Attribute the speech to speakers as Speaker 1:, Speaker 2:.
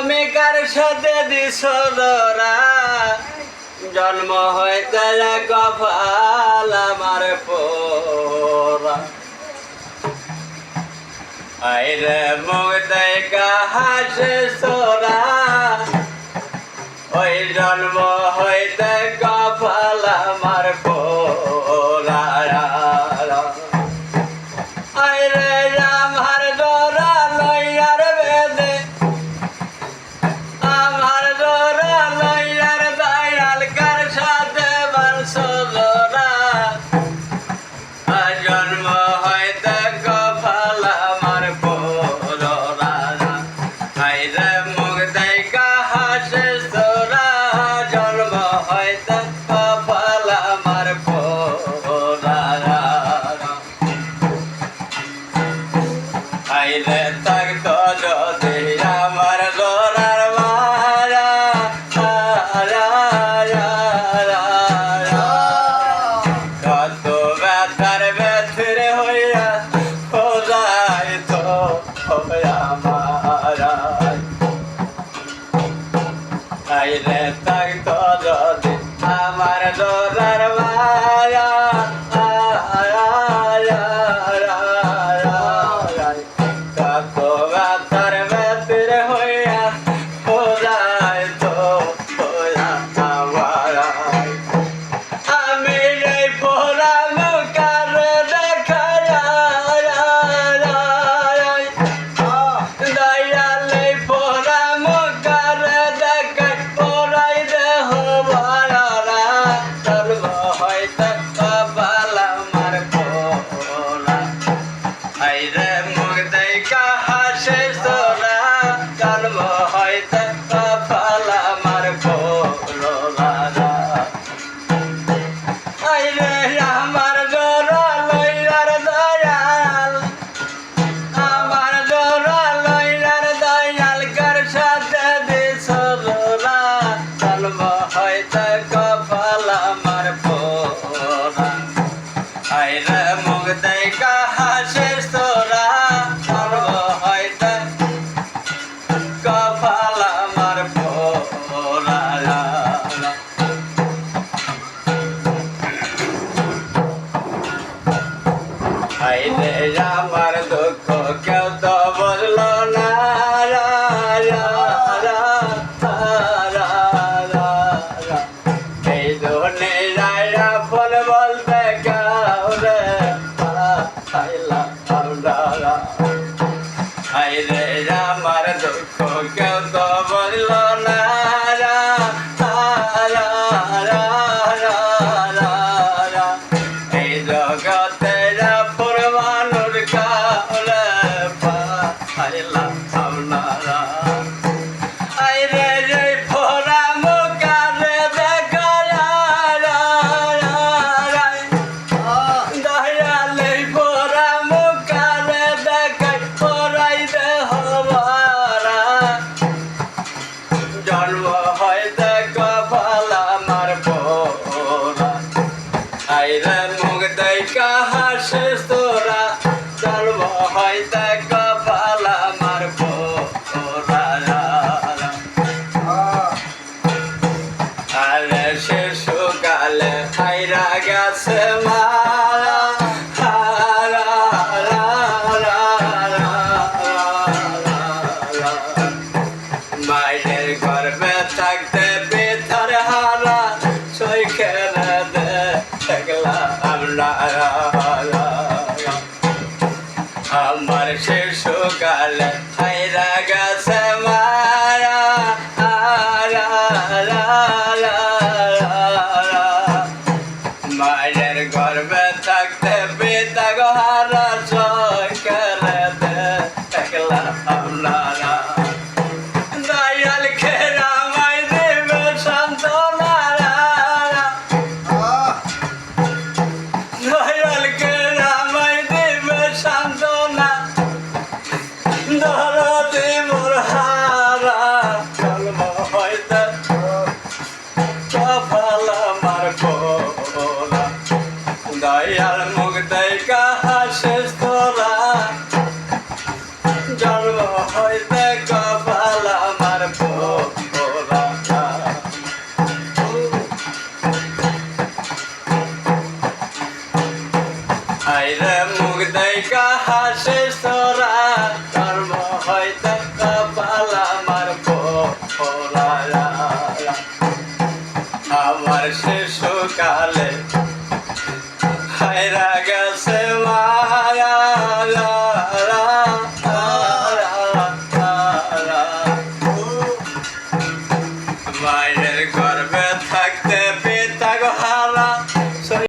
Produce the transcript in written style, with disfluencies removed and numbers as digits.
Speaker 1: তুমি কার সাথে দিছ ধরা জন্ম হইতে কপাল আমার পোরা আইরে মুখ দেখা হাসে সোরা ওই জন্ম হইতে কপাল আমার পোরা আইরে আমার ডোরা লইয়ার বেদে আমার ডোরা লইয়ার দয়াল কার সাথে বানস জোরা জন্ম হইতে কপাল আমার পোরা আইরে মুখ দেখা হাসে সোরা জন্ম হইতে কপাল আমার পোরা আইলে থাকতো যদি আমার গোরার মারা কত ব্যথার ব্যথির হইয়া খোঁজাই তো আমার আইলে থাকতো যদি আমার গোরার মারা আইরে মুখ দেখা হাসে সোরা জন্ম হইতে কপাল আমার পোরা আইরে আমার জোরা লইয়ার দয়াল আমার জোরা লইয়ার দয়াল কার সাথে দিছ জোরা জন্ম হইতে কপাল আমার পোরা আইরে মুখ দেখা হাসে সোরা জন্ম হইতে কপাল আমার পোরা আইরে আমার দুঃখ কেউ তো বুঝলো না এই দুনিয়ায় আপন বলতে কাউরে আইরে আমার দুঃখ কেউ তো বুঝলো না এই জগতে মানুষ কাউরে পাইলাম আপনারা আইরে রে ফোরা মুখারে দেখা দয়ালে ফোরা মুখারে দেখাই ফোরাই দে হবারা জন্ম হইতে কপাল আমার পোরা আইরে মুখ দেখা হাসে তোরা জন্ম হইতে কপাল আমার পোরা আরে শিশুকালে হাইরা গেছে মারা মায়ের গর্বে থাকতে বেতার হারা সই খেলে দেখলা আমরা আমার শিশুকালে হাইরা গেছে মারা মায়ের গর্বে থাকতে পিতা গহারা সই খেলে দেখলা আপনারা দয়াল খেরা মাই দেবে সান্ত্বনা দয়াল খেরা মাই দেবে সান্ত্বনা ধরতে মোর হারা জন্ম হইতে কপাল আমার পোরা দয়াল মুখ দেখা হাসে তোরা জন্ম হইতে কপাল আমার হাসে